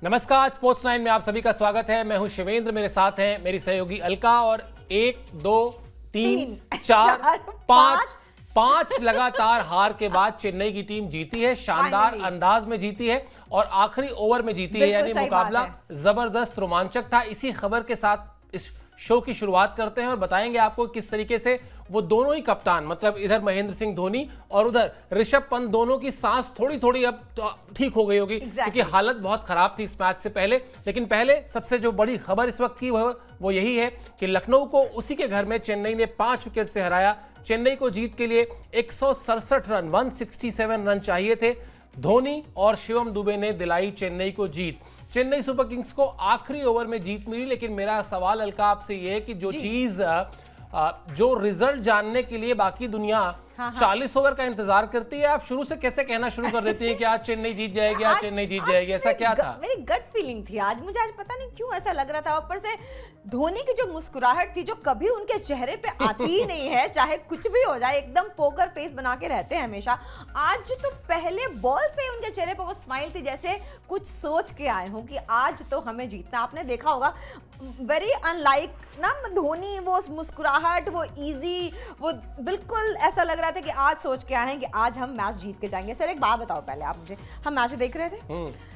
नमस्कार, स्पोर्ट्स 9 में आप सभी का स्वागत है। मैं हूं शिवेंद्र, मेरे साथ हैं मेरी सहयोगी अलका और 1 2 3 4 5 लगातार हार के बाद चेन्नई की टीम जीती है, शानदार अंदाज में जीती है और आखिरी ओवर में जीती है, यानी मुकाबला जबरदस्त रोमांचक था। इसी खबर के साथ इस शो की शुरुआत करते हैं और बताएंगे आपको किस तरीके से वो दोनों ही कप्तान, मतलब इधर महेंद्र सिंह धोनी और उधर ऋषभ पंत, दोनों की सांस थोड़ी थोड़ी अब तो ठीक हो गई होगी क्योंकि हालत बहुत खराब थी इस मैच से पहले। लेकिन पहले सबसे जो बड़ी खबर इस वक्त की वो यही है कि लखनऊ को उसी के घर में चेन्नई ने 5 विकेट से हराया। चेन्नई को जीत के लिए 167 रन 167 रन चाहिए थे। धोनी और शिवम दुबे ने दिलाई चेन्नई को जीत। चेन्नई सुपर किंग्स को आखिरी ओवर में जीत मिली, लेकिन मेरा सवाल अलका आपसे ये है कि जो चीज जो रिजल्ट जानने के लिए बाकी दुनिया 40 ओवर का इंतजार करती है, आप शुरू से कैसे कहना शुरू कर देती है कि आज चेन्नई जीत जाएगी, आज चेन्नई जीत जाएगी, ऐसा क्या था? मेरी गट फीलिंग थी आज पता नहीं क्यों ऐसा लग रहा था। ऊपर से धोनी की जो मुस्कुराहट थी, जो कभी उनके चेहरे पे आती ही नहीं है, चाहे कुछ भी हो जाए, एकदम पोकर फेस बना के रहते हैं हमेशा। आज तो पहले बॉल से उनके चेहरे पे वो स्माइल थी, जैसे कुछ सोच के आए हो कि आज तो हमें जीतना। आपने देखा होगा, वेरी अनलाइक ना धोनी, वो मुस्कुराहट, वो इजी, वो बिल्कुल ऐसा लग रहा था कि आज सोच के आए हैं कि आज हम मैच जीत के जाएंगे। सर एक बात बताओ पहले आप मुझे, हम मैच देख रहे थे,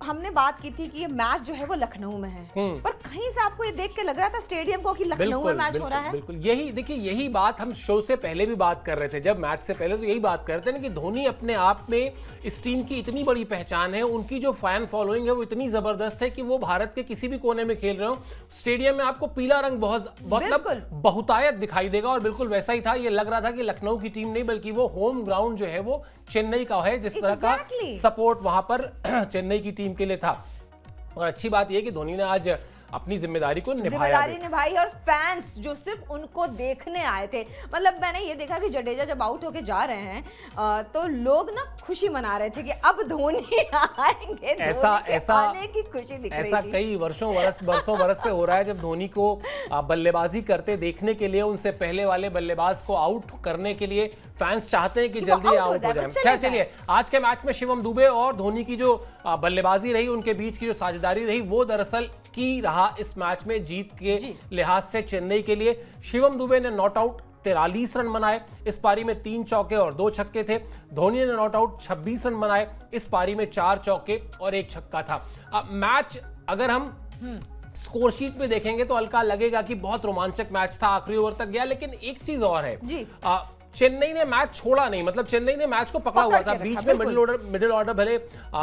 हमने बात की थी कि ये मैच जो है वो लखनऊ में है, पर कहीं से आपको ये देख के लग रहा था स्टेडियम को कि लखनऊ में मैच हो रहा है। बिल्कुल यही देखिए, यही बात हम शो से पहले भी बात कर रहे थे, जब मैच से पहले तो यही बात कर रहे थे ना कि धोनी अपने आप में इस टीम की इतनी बड़ी पहचान है, उनकी जो फैन फॉलोइंग है वो इतनी जबरदस्त है कि वो भारत के किसी भी कोने में खेल रहे हो, स्टेडियम में आपको पीला रंग बहुत बहुतायत दिखाई देगा। और बिल्कुल वैसा ही था। ये लग रहा था कि लखनऊ की टीम नहीं बल्कि वो होम ग्राउंड जो है वो चेन्नई का है, जिस तरह का सपोर्ट वहां पर चेन्नई की टीम के लिए था। और अच्छी बात यह कि धोनी ने आज अपनी जिम्मेदारी निभाई और फैंस जो सिर्फ उनको देखने आए थे, मतलब मैंने ये देखा कि जडेजा जब आउट होके जा रहे हैं तो लोग ना खुशी मना रहे थे कि अब धोनी आएंगे, ऐसा आने की खुशी दिख रही थी। ऐसा कई बरसों बरस से हो रहा है, जब धोनी को बल्लेबाजी करते देखने के लिए, उनसे पहले वाले बल्लेबाज को आउट करने के लिए फैंस चाहते हैं कि जल्दी आउट हो जाए। क्या चलिए, आज के मैच में शिवम दुबे और धोनी की जो बल्लेबाजी रही, उनके बीच की जो साझेदारी रही, वो दरअसल की रहा इस मैच में जीत के लिहाज से चेन्नई के लिए। शिवम दुबे ने नॉट आउट 43 रन बनाए, इस पारी में 3 चौके और 2 छक्के थे। धोनी ने नॉट आउट 26 रन बनाए, इस पारी में 4 चौके और 1 छक्का था। अब मैच अगर हम स्कोर शीट में देखेंगे तो हल्का लगेगा कि बहुत रोमांचक मैच था, आखिरी ओवर तक गया। लेकिन एक चीज और है, चेन्नई ने मैच छोड़ा नहीं, मतलब चेन्नई ने मैच को पकड़ा हुआ था। बीच में मिडिल ऑर्डर भले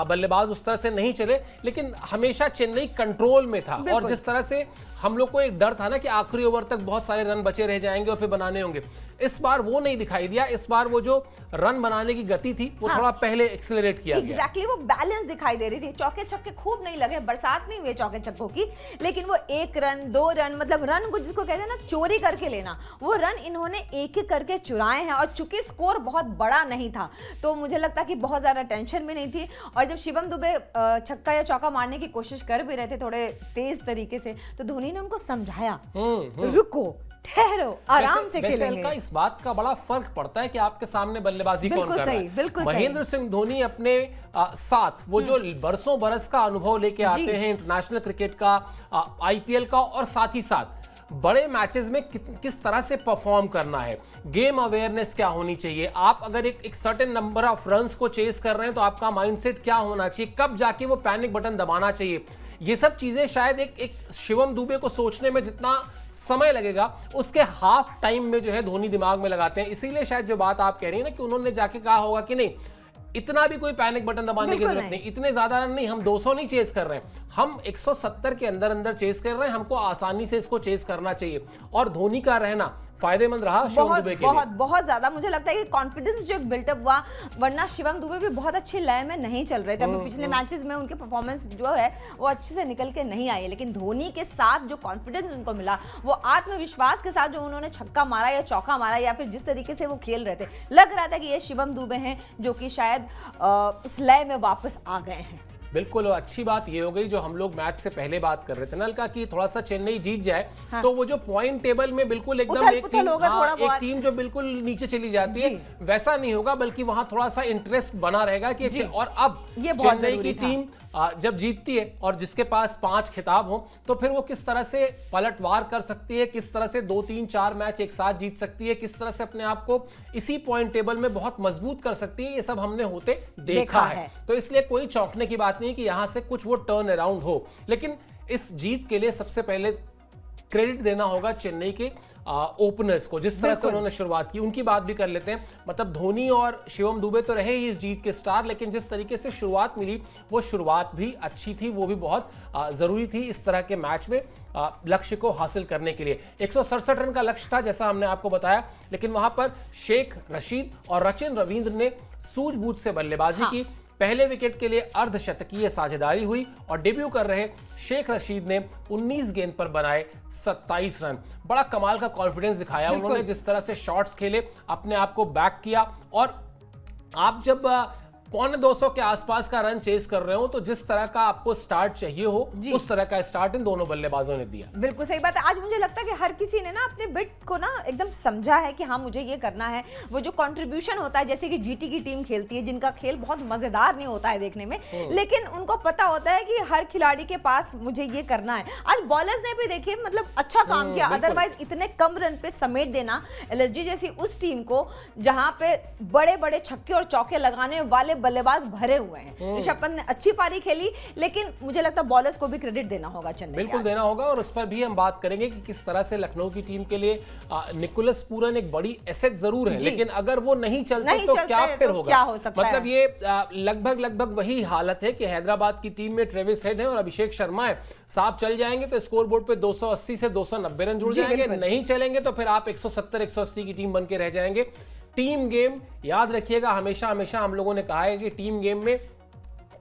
बल्लेबाज उस तरह से नहीं चले, लेकिन हमेशा चेन्नई कंट्रोल में था। और जिस तरह से हम लोग को एक डर था ना कि आखिरी ओवर तक बहुत सारे रन बचे रह जाएंगे और फिर बनाने होंगे, इस बार वो नहीं दिखाई दिया। इस बार वो जो रन बनाने की गति थी वो थोड़ा पहले एक्सेलरेट किया गया। एग्जैक्टली, वो बैलेंस दिखाई दे रही थी। चौके छक्के खूब नहीं लगे, बरसात नहीं हुई चौके छक्कों की, लेकिन वो 1 रन 2 रन, मतलब रन को जिसको कहते हैं ना चोरी करके लेना, वो रन इन्होंने एक एक करके चुराए हैं। और चूंकि स्कोर बहुत बड़ा नहीं था तो मुझे लगता कि बहुत ज्यादा टेंशन भी नहीं थी। और जब शिवम दुबे छक्का या चौका मारने की कोशिश कर भी रहे थे थोड़े तेज तरीके से, तो धोनी ने उनको समझाया, रुको, ठहरो, आराम से खेलेंगे। इस बात का बड़ा फर्क पड़ता है कि आपके सामने बल्लेबाजी कौन कर रहा है। महेंद्र सिंह धोनी अपने साथ वो जो बरसों बरस का अनुभव लेके आते हैं, इंटरनेशनल क्रिकेट का, आईपीएल का, और साथ ही साथ बड़े मैचेस में किस तरह से परफॉर्म करना है, गेम अवेयरनेस क्या होनी चाहिए, आप अगर एक सर्टेन नंबर ऑफ रन्स को चेस कर रहे हैं तो आपका माइंडसेट क्या होना चाहिए, कब जाके वो पैनिक बटन दबाना चाहिए, ये सब चीजें शायद एक शिवम दुबे को सोचने में जितना समय लगेगा उसके हाफ टाइम में जो है धोनी दिमाग में लगाते हैं। इसीलिए शायद जो बात आप कह रही हैं ना कि उन्होंने जाके कहा होगा कि नहीं, इतना भी कोई पैनिक बटन दबाने की जरूरत नहीं, इतने ज्यादा रन नहीं, हम 200 नहीं चेस कर रहे हैं, हम 170 के अंदर चेस कर रहे हैं, हमको आसानी से इसको चेस करना चाहिए। और धोनी का रहना फायदेमंद रहा शिवम दुबे के लिए। बहुत ज्यादा मुझे लगता है कि कॉन्फिडेंस जो एक बिल्टअप हुआ, वरना शिवम दुबे भी बहुत अच्छी लय में नहीं चल रहे थे। अभी पिछले मैचेस में उनके परफॉर्मेंस जो है वो अच्छे से निकल के नहीं आई है, लेकिन धोनी के साथ जो कॉन्फिडेंस उनको मिला, वो आत्मविश्वास के साथ जो उन्होंने छक्का मारा या चौका मारा, या फिर जिस तरीके से वो खेल रहे थे, लग रहा था कि ये शिवम दुबे हैं जो कि शायद उस लय में वापस आ गए हैं। बिल्कुल, अच्छी बात ये हो गई जो हम लोग मैच से पहले बात कर रहे थे नलका की, थोड़ा सा चेन्नई जीत जाए तो वो जो पॉइंट टेबल में बिल्कुल एकदम एक टीम जो बिल्कुल नीचे चली जाती है वैसा नहीं होगा, बल्कि वहां थोड़ा सा इंटरेस्ट बना रहेगा कि और अब चेन्नई की टीम जब जीतती है और जिसके पास 5 खिताब हो तो फिर वो किस तरह से पलटवार कर सकती है, किस तरह से 2 3 4 मैच एक साथ जीत सकती है, किस तरह से अपने आप को इसी पॉइंट टेबल में बहुत मजबूत कर सकती है, ये सब हमने होते देखा है। तो इसलिए कोई चौंकने की बात नहीं कि यहां से कुछ वो टर्न अराउंड हो। लेकिन इस जीत के लिए सबसे पहले क्रेडिट देना होगा चेन्नई के ओपनर्स को, जिस तरह से उन्होंने शुरुआत की उनकी बात भी कर लेते हैं। मतलब धोनी और शिवम दुबे तो रहे ही इस जीत के स्टार, लेकिन जिस तरीके से शुरुआत मिली वो शुरुआत भी अच्छी थी, वो भी बहुत जरूरी थी इस तरह के मैच में लक्ष्य को हासिल करने के लिए। 167 रन का लक्ष्य था जैसा हमने आपको बताया, लेकिन वहां पर शेख रशीद और रचिन रविंद्र ने सूझबूझ से बल्लेबाजी की। पहले विकेट के लिए अर्धशतकीय साझेदारी हुई और डेब्यू कर रहे शेख रशीद ने 19 गेंद पर बनाए 27 रन। बड़ा कमाल का कॉन्फिडेंस दिखाया उन्होंने, जिस तरह से शॉट्स खेले, अपने आप को बैक किया। और आप जब 250 के आसपास का रन चेस कर रहे हो तो जिस तरह का आपको स्टार्ट चाहिए हो उस तरह का स्टार्ट इन दोनों बल्लेबाजों ने दिया। बिल्कुल सही बात है। आज मुझे लगता है कि हर किसी ने ना अपने बिट को ना एकदम समझा है कि हाँ मुझे ये करना है। वो जो कंट्रीब्यूशन होता है, जैसे कि जीटी की टीम खेलती है जिनका खेल बहुत मजेदार नहीं होता है देखने में, लेकिन उनको पता होता है कि हर खिलाड़ी के पास मुझे ये करना है। आज बॉलर्स ने भी देखिए मतलब अच्छा काम किया, अदरवाइज इतने कम रन पे समेट देना एलएसजी जैसी उस टीम को जहां पे बड़े बड़े छक्के और चौके लगाने वाले बल्लेबाज भरे हुए हैं। ऋषभ पंत ने अच्छी पारी खेली, लेकिन मुझे लगता है बॉलर्स को भी क्रेडिट देना होगा चेन्नई। बिल्कुल देना होगा, और उस पर भी हम बात करेंगे कि किस तरह से लखनऊ की टीम के लिए निकोलस पूरन एक बड़ी एसेट जरूर है, लेकिन अगर वो नहीं चलते तो क्या फिर होगा? क्या हो सकता मतलब ये लगभग वही हालत है कि हैदराबाद की टीम में ट्रेविस हेड है और अभिषेक शर्मा है। साहब चल जाएंगे तो स्कोर बोर्ड पे 280 से 290 रन जुड़ जाएंगे, नहीं चलेंगे तो फिर आप 170 180 की टीम बन के रह जाएंगे। टीम गेम याद रखिएगा, हमेशा हमेशा हम लोगों ने कहा है कि टीम गेम में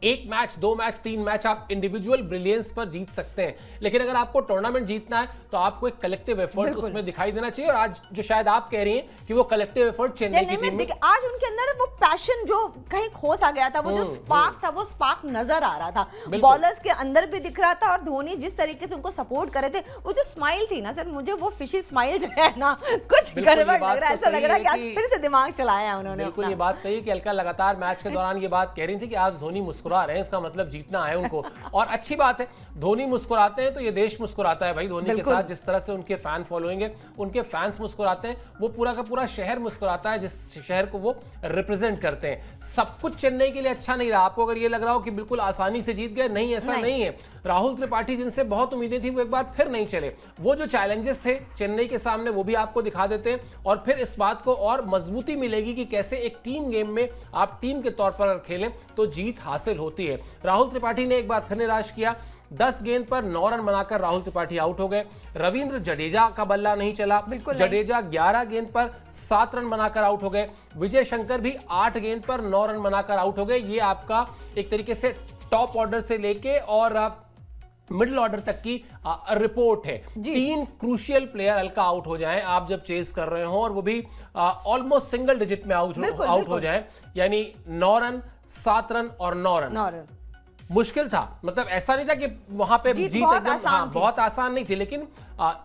1 मैच 2 मैच 3 मैच आप इंडिविजुअल ब्रिलियंस पर जीत सकते हैं, लेकिन अगर आपको टूर्नामेंट जीतना है तो आपको एक कलेक्टिव एफर्ट उसमें दिखाई देना चाहिए। और आज जो शायद आप कह रही हैं कि वो कलेक्टिव एफर्ट चेन्नई की टीम में आज उनके अंदर वो पैशन जो कहीं खो सा गया था, वो जो स्पार्क था वो स्पार्क नजर आ रहा था। बॉलर्स के अंदर भी दिख रहा था और धोनी जिस तरीके से उनको सपोर्ट कर रहे थे, वो जो स्माइल थी ना सर, मुझे वो फिशी स्माइल जो है ना कुछ गड़बड़ लग रहा है। ऐसा लग रहा है कि आज फिर से दिमाग चलाया उन्होंने। बिल्कुल ये बात सही है कि अलका लगातार मैच के दौरान ये बात कह रही थी कि आज धोनी मुस्कुरा रहे हैं, इसका मतलब जीतना है उनको। और अच्छी बात है, धोनी मुस्कुराते हैं तो ये देश मुस्कुराता है भाई। धोनी के साथ जिस तरह से उनके फैन फॉलोइंग है, उनके फैंस मुस्कुराते हैं, वो पूरा का पूरा शहर मुस्कुराता है जिस शहर को वो रिप्रेजेंट करते हैं। सब कुछ चेन्नई के लिए अच्छा नहीं रहा। आपको अगर ये लग रहा हो कि बिल्कुल आसानी से जीत गए, नहीं, ऐसा नहीं है। राहुल त्रिपाठी जिनसे बहुत उम्मीदें थी वो एक बार फिर नहीं चले। वो जो चैलेंजेस थे चेन्नई के सामने वो भी आपको दिखा देते हैं, और फिर इस बात को और मजबूती मिलेगी कि कैसे एक टीम गेम में आप टीम के तौर पर खेलें तो जीत हासिल होती है। राहुल त्रिपाठी ने एक बार फिर निराश किया। 10 गेंद पर 9 रन बनाकर राहुल त्रिपाठी आउट हो गए। रविंद्र जडेजा का बल्ला नहीं चला, जडेजा 11 गेंद पर 7 रन बनाकर आउट हो गए। विजय शंकर भी 8 गेंद पर 9 रन बनाकर आउट हो गए। ये आपका एक तरीके से टॉप ऑर्डर से लेके और मिडिल ऑर्डर तक की रिपोर्ट है। 3 क्रूशियल प्लेयर अलका आउट हो जाएं आप जब चेस कर रहे हो, और वो भी ऑलमोस्ट सिंगल डिजिट में आउट हो जाएं, यानी 9 रन 7 रन और 9 रन। मुश्किल था, मतलब ऐसा नहीं था कि वहां पे जीत एकदम बहुत आसान नहीं थी, लेकिन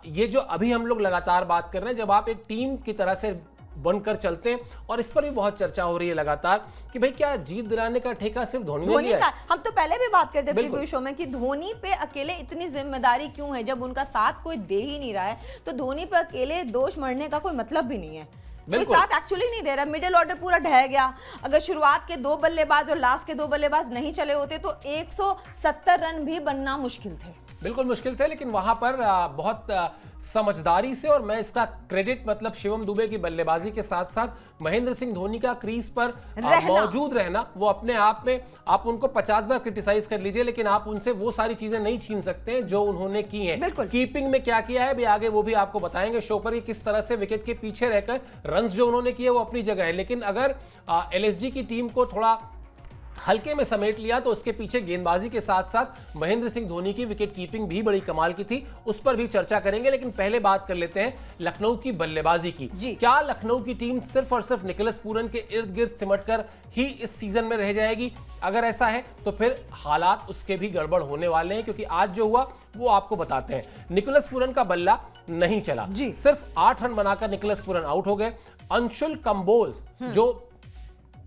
ये जो अभी हम लोग लगातार बात कर रहे हैं, जब आप एक टीम की तरह से बनकर चलते हैं, और इस पर भी बहुत चर्चा हो रही है लगातार कि भाई क्या जीत दिलाने का ठेका सिर्फ धोनी ने लिया है? हम तो पहले भी बात करते थे प्रीव्यू शो में कि धोनी पे अकेले इतनी जिम्मेदारी क्यों है, जब उनका साथ कोई दे ही नहीं रहा है तो धोनी पे अकेले दोष मढ़ने का कोई मतलब भी नहीं है। कोई साथ एक्चुअली नहीं दे रहा। मिडिल ऑर्डर पूरा ढह गया। अगर शुरुआत के 2 बल्लेबाज और लास्ट के 2 बल्लेबाज नहीं चले होते तो 170 रन भी बनना मुश्किल थे। बिल्कुल मुश्किल थे, लेकिन वहां पर बहुत समझदारी से, और मैं इसका क्रेडिट मतलब शिवम दुबे की बल्लेबाजी के साथ साथ महेंद्र सिंह धोनी का क्रीज पर मौजूद रहना, वो अपने आप में आप उनको 50 बार क्रिटिसाइज कर लीजिए, लेकिन आप उनसे वो सारी चीजें नहीं छीन सकते जो उन्होंने की हैं। कीपिंग में क्या किया है भी आगे वो भी आपको बताएंगे शो पर, किस तरह से विकेट के पीछे रहकर रन्स जो उन्होंने किए वो अपनी जगह है। लेकिन अगर एलएसजी की टीम को थोड़ा हल्के में समेट लिया तो उसके पीछे गेंदबाजी के साथ साथ महेंद्र सिंह धोनी की विकेट कीपिंग भी बड़ी कमाल की थी, उस पर भी चर्चा करेंगे। लेकिन पहले बात कर लेते हैं लखनऊ की बल्लेबाजी की। क्या लखनऊ की टीम सिर्फ और सिर्फ निकोलस पूरन के इर्द गिर्द सिमटकर ही इस सीजन में रह जाएगी? अगर ऐसा है तो फिर हालात उसके भी गड़बड़ होने वाले हैं, क्योंकि आज जो हुआ वो आपको बताते हैं। निकोलस पूरन का बल्ला नहीं चला, सिर्फ 8 रन बनाकर निकोलस पूरन आउट हो गए। अंशुल कंबोज जो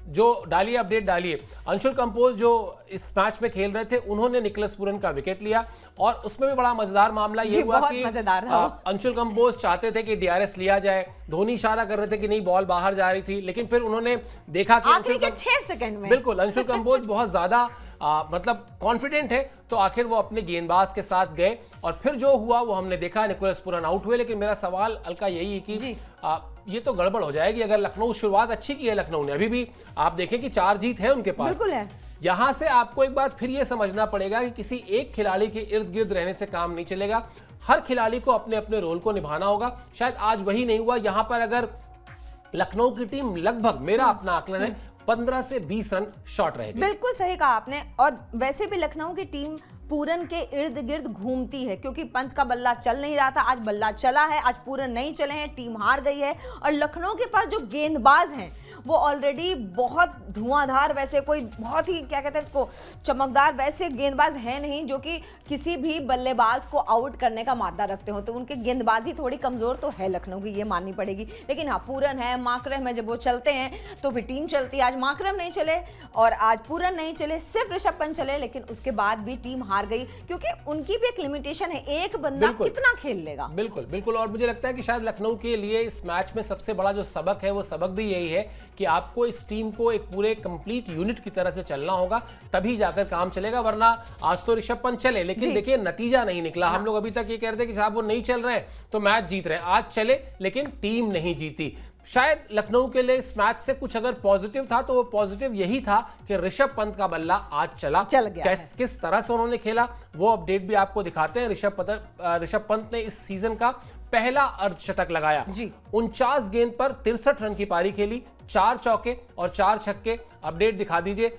जो डालिए अपडेट डालिए। अंशुल कंबोज जो इस मैच में खेल रहे थे, उन्होंने निकोलस पूरन का विकेट लिया और उसमें भी बड़ा मजेदार मामला ये हुआ कि अंशुल कंबोज चाहते थे कि डीआरएस लिया जाए, धोनी इशारा कर रहे थे कि नहीं बॉल बाहर जा रही थी, लेकिन फिर उन्होंने देखा कि आखिरी के 6 सेकंड में बिल्कुल अंशुल कंबोज बहुत ज्यादा मतलब कॉन्फिडेंट है, तो आखिर वो अपने गेंदबाज के साथ गए और फिर जो हुआ वो हमने देखा, निकोलस पूरन आउट हुए। लेकिन मेरा सवाल अलका यही है कि ये तो गड़बड़ हो जाएगी अगर लखनऊ शुरुआत अच्छी की है लखनऊ ने, अभी भी आप देखें कि 4 जीत है उनके पास। बिल्कुल है। यहां से आपको एक बार फिर ये समझना पड़ेगा कि किसी एक खिलाड़ी के इर्द गिर्द रहने से काम नहीं चलेगा, हर खिलाड़ी को अपने अपने रोल को निभाना होगा। शायद आज वही नहीं हुआ। यहां पर अगर लखनऊ की टीम लगभग, मेरा अपना आकलन है, 15 से 20 रन शॉर्ट रहेगी। बिल्कुल सही कहा आपने। और वैसे भी लखनऊ की टीम पूरन के इर्द गिर्द घूमती है, क्योंकि पंत का बल्ला चल नहीं रहा था, आज बल्ला चला है, आज पूरन नहीं चले हैं, टीम हार गई है। और लखनऊ के पास जो गेंदबाज हैं वो ऑलरेडी बहुत धुआंधार, वैसे कोई बहुत ही क्या कहते हैं उसको, चमकदार वैसे गेंदबाज है नहीं जो कि किसी भी बल्लेबाज को आउट करने का मादा रखते हो। तो उनके गेंदबाजी थोड़ी कमजोर तो है लखनऊ की, ये माननी पड़ेगी। लेकिन हाँ, पूरन है, माकरम है, जब वो चलते हैं तो फिर टीम चलती है। आज माकरम नहीं चले और आज पूरन नहीं चले, सिर्फ ऋषभ पंत चले, लेकिन उसके बाद भी टीम हार गई, क्योंकि उनकी भी एक लिमिटेशन है, एक बंदा कितना खेल लेगा। बिल्कुल बिल्कुल। और मुझे लगता है कि शायद लखनऊ के लिए इस मैच में सबसे बड़ा जो सबक है वो सबक भी यही है कि आपको इस टीम को एक पूरे कंप्लीट यूनिट की तरह से चलना होगा, तभी जाकर काम चलेगा। वरना आज तो ऋषभ पंत चले, लेकिन देखिए नतीजा नहीं निकला। हम लोग अभी तक ये कह रहे थे कि साहब वो नहीं चल रहे हैं तो मैच जीत रहे हैं, आज चले लेकिन टीम नहीं जीती। शायद लखनऊ के लिए इस मैच से कुछ अगर पॉजिटिव था तो वो पॉजिटिव यही था कि ऋषभ पंत का बल्ला आज चल गया। किस तरह से उन्होंने खेला वो अपडेट भी आपको दिखाते हैं। ऋषभ पंत ने इस सीजन का पहला अर्धशतक लगाया, 49 गेंद पर 63 रन की पारी खेली, 4 चौके और 4 छक्के। अपडेट दिखा दीजिए।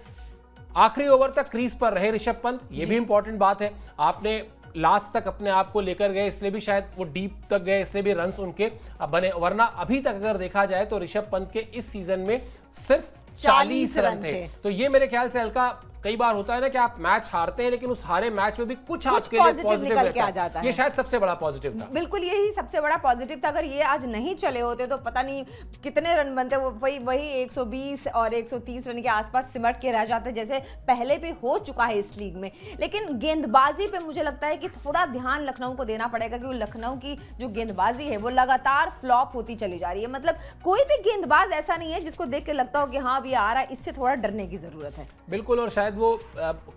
आखिरी ओवर तक क्रीज पर रहे ऋषभ पंत, ये भी इंपॉर्टेंट बात है। आपने लास्ट तक अपने आप को लेकर गए, इसलिए भी शायद वो डीप तक गए, इसलिए भी रन्स उनके बने। वरना अभी तक अगर देखा जाए तो ऋषभ पंत के इस सीजन में सिर्फ 40 रन थे। तो ये मेरे ख्याल से हल्का, कई बार होता है ना कि आप मैच हारते हैं लेकिन उस हारे मैच में भी कुछ आपके लिए पॉजिटिव निकल आ जाता है। ये शायद सबसे बड़ा पॉजिटिव था। बिल्कुल यही सबसे बड़ा पॉजिटिव था। अगर ये आज नहीं चले होते तो पता नहीं कितने रन बनते, वो वही 120 और 130 रन के आसपास सिमट के रह जाते, जैसे पहले भी हो चुका है इस लीग में। लेकिन गेंदबाजी पे मुझे लगता है कि थोड़ा ध्यान लखनऊ को देना पड़ेगा, क्योंकि लखनऊ की जो गेंदबाजी है वो लगातार फ्लॉप होती चली जा रही है। मतलब कोई भी गेंदबाज ऐसा नहीं है जिसको देख के लगता हो कि हाँ अभी आ रहा है, इससे थोड़ा डरने की जरूरत है। बिल्कुल। और शायद वो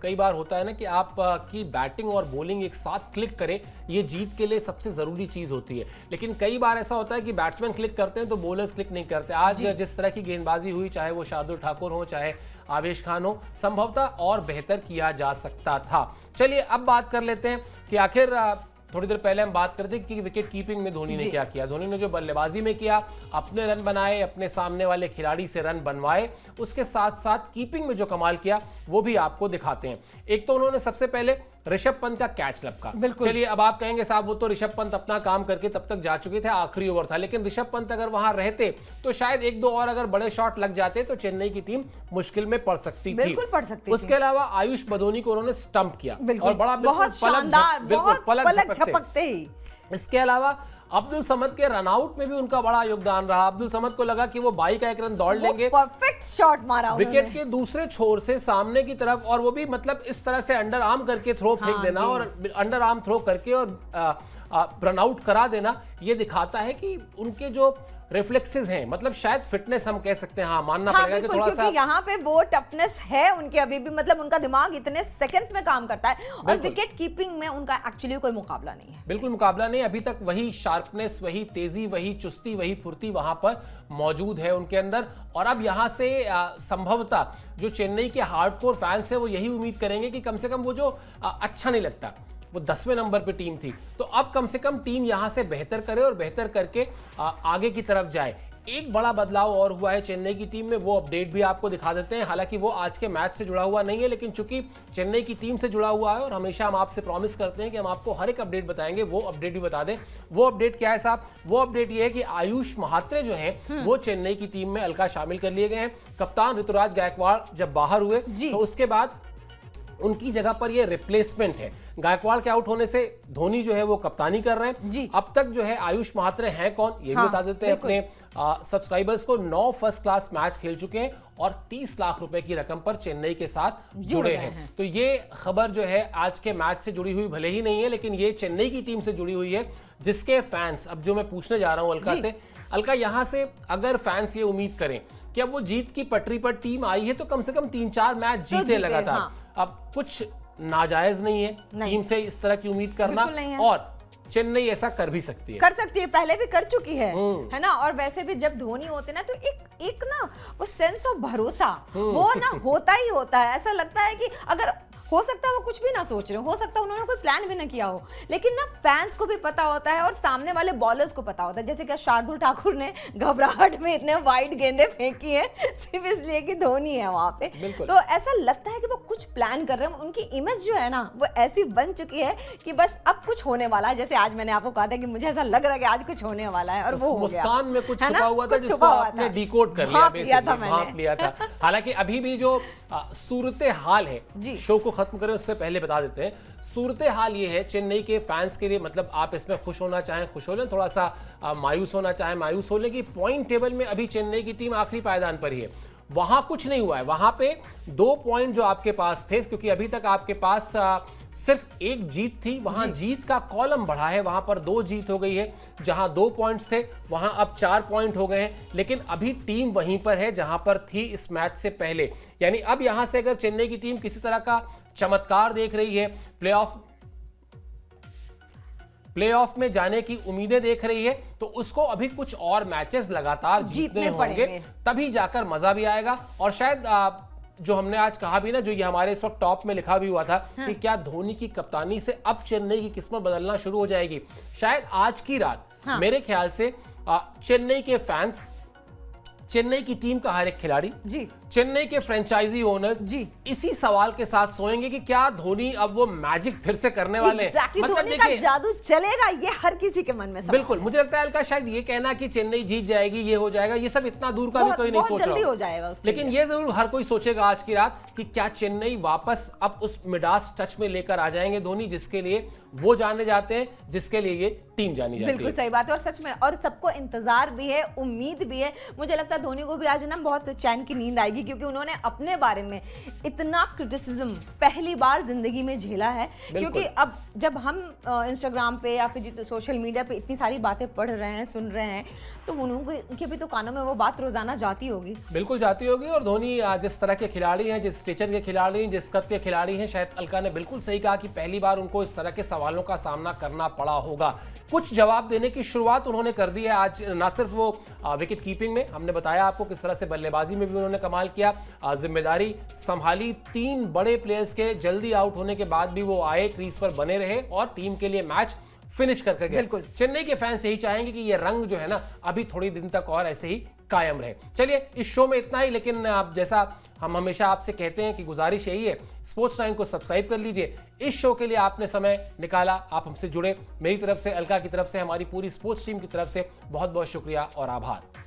कई बार होता है ना कि आप की बैटिंग और बॉलिंग एक साथ क्लिक करे, ये जीत के लिए सबसे जरूरी चीज होती है। लेकिन कई बार ऐसा होता है कि बैट्समैन क्लिक करते हैं तो बॉलर्स क्लिक नहीं करते। आज जिस तरह की गेंदबाजी हुई, चाहे वो शार्दुल ठाकुर हो चाहे आवेश खान हो, संभवतः और बेहतर किया जा सकता था। चलिए अब बात कर लेते हैं कि आखिर थोड़ी देर पहले हम बात करते कि विकेट कीपिंग में धोनी ने क्या किया। धोनी ने जो बल्लेबाजी में किया, अपने रन बनाए, अपने सामने वाले खिलाड़ी से रन बनवाए, उसके साथ साथ कीपिंग में जो कमाल किया वो भी आपको दिखाते हैं। एक तो उन्होंने सबसे पहले ऋषभ पंत का कैच लपका। चलिए अब आप कहेंगे साहब वो तो ऋषभ पंत अपना काम करके तब तक जा चुके थे, आखिरी ओवर था, लेकिन ऋषभ पंत अगर वहां रहते तो शायद 1-2 और अगर बड़े शॉट लग जाते तो चेन्नई की टीम मुश्किल में पड़ सकती थी। बिल्कुल पड़ सकती थी। उसके अलावा आयुष बदोनी को उन्होंने स्टंप किया और बड़ा बहुत शानदार, बहुत पलक झपकते ही। इसके अलावा अब्दुल समद के रनआउट में भी उनका बड़ा योगदान रहा। अब्दुल समद को लगा कि वो 22 का 1 रन दौड़ लेंगे, परफेक्ट शॉट मारा विकेट के दूसरे छोर से सामने की तरफ, और वो भी मतलब इस तरह से अंडर आर्म करके थ्रो फेंक देना और अंडर आर्म थ्रो करके और रन आउट करा देना। ये दिखाता है कि उनके जो रिफ्लेक्सेस हैं, मतलब शायद फिटनेस हम कह सकते हैं, हाँ मानना पड़ेगा कि थोड़ा सा यहाँ पे वो टफनेस है उनके अभी भी, मतलब उनका दिमाग इतने सेकंड्स में काम करता है और विकेट कीपिंग में उनका एक्चुअली कोई मुकाबला नहीं है। बिल्कुल मुकाबला नहीं, अभी तक वही शार्पनेस, वही तेजी, वही चुस्ती, वही फुर्ती वहां पर मौजूद है उनके अंदर। और अब यहां से संभवतः जो चेन्नई के हार्डकोर फैंस है वो यही उम्मीद करेंगे कि कम से कम वो जो अच्छा नहीं लगता, वो 10वें नंबर पे टीम थी, तो अब कम से कम टीम यहां से बेहतर करे और बेहतर करके आगे की तरफ जाए। एक बड़ा बदलाव और हुआ है चेन्नई की टीम में, वो अपडेट भी आपको दिखा देते हैं। हालांकि वो आज के मैच से जुड़ा हुआ नहीं है, लेकिन चूंकि चेन्नई की टीम से जुड़ा हुआ है और हमेशा हम आपसे प्रॉमिस करते हैं कि हम आपको हर एक अपडेट बताएंगे, वो अपडेट भी बता दें। वो अपडेट क्या है साहब? वो अपडेट ये है कि आयुष महात्रे जो है वो चेन्नई की टीम में अलका शामिल कर लिए गए हैं। कप्तान ऋतुराज गायकवाड़ जब बाहर हुए तो उसके बाद उनकी जगह पर ये रिप्लेसमेंट है। गायकवाड़ के आउट होने से धोनी जो है वो कप्तानी कर रहे हैं जी। अब तक जो है आयुष महात्रे हैं कौन ये भी बता देते हैं अपने सब्सक्राइबर्स को। 9 फर्स्ट क्लास मैच खेल चुके हैं और 30 लाख रुपए की रकम पर चेन्नई के साथ जुड़े हैं। तो ये खबर जो है आज के मैच से जुड़ी हुई भले ही नहीं है, लेकिन ये चेन्नई की टीम से जुड़ी हुई है, जिसके फैंस, अब जो मैं पूछने जा रहा हूं अलका से, अलका यहां से अगर फैंस ये उम्मीद करें कि अब वो जीत की पटरी पर टीम आई है तो कम से कम 3-4 मैच जीते लगातार। अब कुछ नाजायज नहीं है टीम से इस तरह की उम्मीद करना, और चेन्नई ऐसा कर भी सकती है, पहले भी कर चुकी है ना। और वैसे भी जब धोनी होते ना तो एक ना वो सेंस ऑफ भरोसा वो ना होता ही होता है। ऐसा लगता है कि अगर हो सकता है वो कुछ भी ना सोच रहे हो सकता है उन्होंने कोई प्लान भी ना किया हो, लेकिन ना फैंस को भी पता होता है और सामने वाले बॉलर्स को पता होता है। जैसे कि शार्दुल ठाकुर ने घबराहट में इतने वाइड गेंदें फेंकी है सिर्फ इसलिए कि धोनी है वहां पे, तो ऐसा लगता है कि वो कुछ प्लान कर रहे हैं। उनकी इमेज जो है ना वो ऐसी बन चुकी है कि बस अब कुछ होने वाला है। जैसे आज मैंने आपको कहा था कि मुझे ऐसा लग रहा है कि आज कुछ होने वाला है, और वो हो गया। मुस्कान में कुछ छुपा हुआ था जिसको आपने डिकोड कर लिया, भांप लिया था। हालांकि अभी भी जो सूरत हाल है, शो को खत्म करें उससे पहले बता देते हैं, सूरत हाल ये है चेन्नई के फैंस के लिए, मतलब आप इसमें खुश होना चाहें खुश हो लें, थोड़ा सा मायूस होना चाहें मायूस हो लें, कि पॉइंट टेबल में अभी चेन्नई की टीम आखिरी पायदान पर ही है। वहां कुछ नहीं हुआ है, वहां पे 2 पॉइंट जो आपके पास थे, क्योंकि अभी तक आपके पास सिर्फ 1 जीत थी, वहां जीत का कॉलम बढ़ा है, वहां पर 2 जीत हो गई है। जहां 2 पॉइंट्स थे वहां अब 4 पॉइंट हो गए हैं, लेकिन अभी टीम वहीं पर है जहां पर थी इस मैच से पहले। यानी अब यहां से अगर चेन्नई की टीम किसी तरह का चमत्कार देख रही है, प्लेऑफ में जाने की उम्मीदें देख रही है, तो उसको अभी कुछ और मैचेस लगातार जीतने होंगे, तभी जाकर मजा भी आएगा। और शायद जो हमने आज कहा भी ना, जो ये हमारे इस वक्त टॉप में लिखा भी हुआ था कि क्या धोनी की कप्तानी से अब चेन्नई की किस्मत बदलना शुरू हो जाएगी। शायद आज की रात मेरे ख्याल से चेन्नई के फैंस, चेन्नई की टीम का हर एक खिलाड़ी, चेन्नई के फ्रेंचाइजी ओनर्स इसी सवाल के साथ सोएंगे कि क्या धोनी अब वो मैजिक फिर से करने वाले हैं। मतलब धोनी का जादू चलेगा, ये हर किसी के मन में बिल्कुल। मुझे लगता है अलका शायद ये कहना कि चेन्नई जीत जाएगी, ये हो जाएगा, ये सब इतना दूर का भी कोई नहीं सोच रहा हो जाएगा, लेकिन ये जरूर हर कोई सोचेगा आज की रात कि क्या चेन्नई वापस अब उस मिडास टच में लेकर आ जाएंगे धोनी, जिसके लिए वो जाने जाते हैं, जिसके लिए ये टीम जानी जाती है। बिल्कुल सही बात है, और सच में, और सबको इंतजार भी है, उम्मीद भी है। मुझे लगता है धोनी को भी आज ना बहुत चैन की नींद आएगी, क्योंकि उन्होंने अपने बारे में इतना क्रिटिसिज्म पहली बार जिंदगी में झेला है। क्योंकि अब जब हम इंस्टाग्राम पे या फिर सोशल मीडिया पे इतनी सारी बातें पढ़ रहे हैं, सुन रहे हैं, तो उनके भी तो कानों में वो बात रोजाना जाती होगी। बिल्कुल जाती होगी। और धोनी जिस तरह के खिलाड़ी हैं, जिस स्टेचर के खिलाड़ी हैं, जिस कद के खिलाड़ी हैं, शायद अलका ने बिल्कुल सही कहा कि पहली बार उनको इस तरह के सवालों का सामना करना पड़ा होगा। कुछ जवाब देने की शुरुआत उन्होंने कर दी है आज। ना सिर्फ वो विकेट कीपिंग में, हमने बताया आपको किस तरह से बल्लेबाजी में भी उन्होंने कमाल किया, जिम्मेदारी संभाली। 3 बड़े प्लेयर्स के जल्दी आउट होने के बाद भी वो आए, क्रीज पर बने रहे और टीम के लिए मैच फिनिश करके गए। बिल्कुल चेन्नई के फैंस यही चाहेंगे कि ये रंग जो है ना अभी थोड़ी दिन तक और ऐसे ही कायम रहे। चलिए इस शो में इतना ही, लेकिन आप जैसा हम हमेशा आपसे कहते हैं कि गुजारिश यही है, स्पोर्ट्स टाइम को सब्सक्राइब कर लीजिए। इस शो के लिए आपने समय निकाला, आप हमसे जुड़े। मेरी तरफ से, अलका की तरफ से, हमारी पूरी स्पोर्ट्स टीम की तरफ से बहुत बहुत शुक्रिया और आभार।